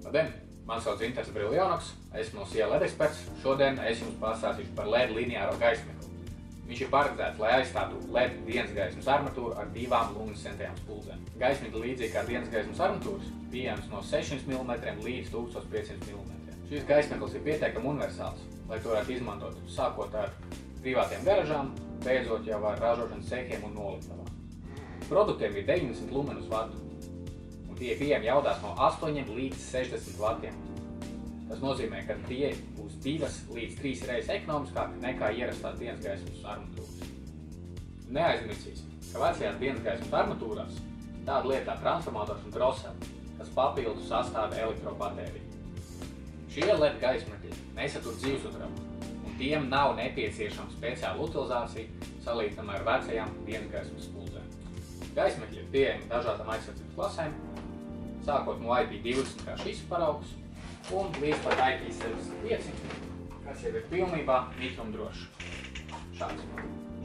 Labdien! Mani sauc Inters Briljonoks, esmu no SIA LED eksperts. Šodien es jums pastāstīšu par LED lineāro gaismekli. Viņš ir paredzēts, lai aizstātu LED dienas gaismas armatūru ar 2 luminescentajām spuldzēm. Gaismekli līdzīgi kā dienas gaismas armatūras pieejams no 600 mm līdz 1500 mm. Šis gaismeklis ir pietiekami universāls, lai to varētu izmantot sākot ar privātiem garažām, beidzot jau ar ražošanas cehiem un noliktavām. Produktiem ir 90 lumenus vatu. Tie pieejami jaudās no 8 līdz 60 vatiem. Tas nozīmē, ka tie būs 2 līdz 3 reizes ekonomiskāki nekā ierastās dienas gaismas armatūras. Neaizmirsīsim, ka vecajās dienas gaismas armatūrās tāda lieta kā transformators un drosele, kas papildus sastāda elektrobatēriju. Šie LED gaismekļi nesatur dzīvesudrabu, un tiem nav nepieciešama speciāla utilizācija salīdzinājumā ar vecajām dienas gaismas spuldzēm. Gaismekļi ir pieejami dažādām aizsardzības klasēm, sākot no IP20 kā šis paraugs un līdz pat IP65, kas jau ir pilnībā mitrumdrošs. Šāds.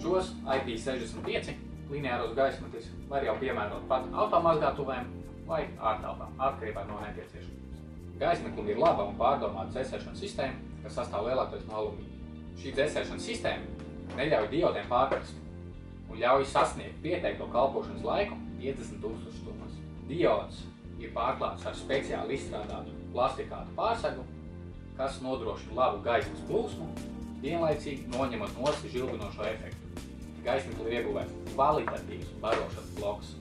Šos IP65 lineāros gaismekļus var jau piemērot pat automazgātuvēm vai ārtelpām, atkarībā no nepieciešamības. Gaismeklim ir laba un pārdomāta dzēsēšanas sistēma, kas sastāv lielākoties no alumīnija. Šī dzēsēšanas sistēma neļauj diodēm pārkast un ļauj sasniegt pieteikto kalpošanas laiku 50 000 stundas. Diodes ir pārklāts ar speciāli izstrādātu plastikātu pārsegu, kas nodrošina labu gaismas plūsmu, vienlaicīgi noņemot nost žilbinošo efektu. Gaismeklim ir iegūvēts kvalitatīvs barošanas bloks.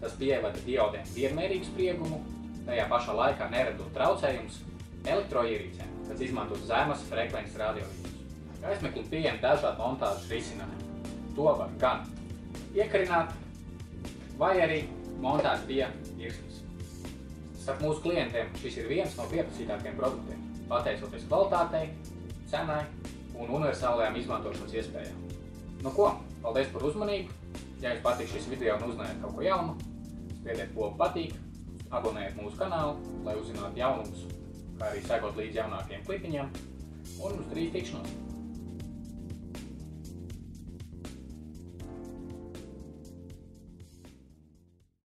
Tas pievada diodēm vienmērīgu spriegumu, tajā pašā laikā neradot traucējumus elektroierīcēm, kas izmanto zemes frekvences radiolīdzes. Gaismeklim pieejami dažādi montāžas risinājumi. To var gan iekarināt, vai arī montēt pie virsmas. Starp mūsu klientiem šis ir viens no pieprasītākajiem produktiem, pateicoties kvalitātei, cenai un universālajām izmantošanas iespējām. Nu ko, paldies par uzmanību! Ja jums patīk šis video un uzzinājāt kaut ko jaunu, spiediet pogu patīk, abonējiet mūsu kanālu, lai uzzinātu jaunumus, kā arī sekot līdz jaunākajiem klipiņiem, un uz drīz tikšanos!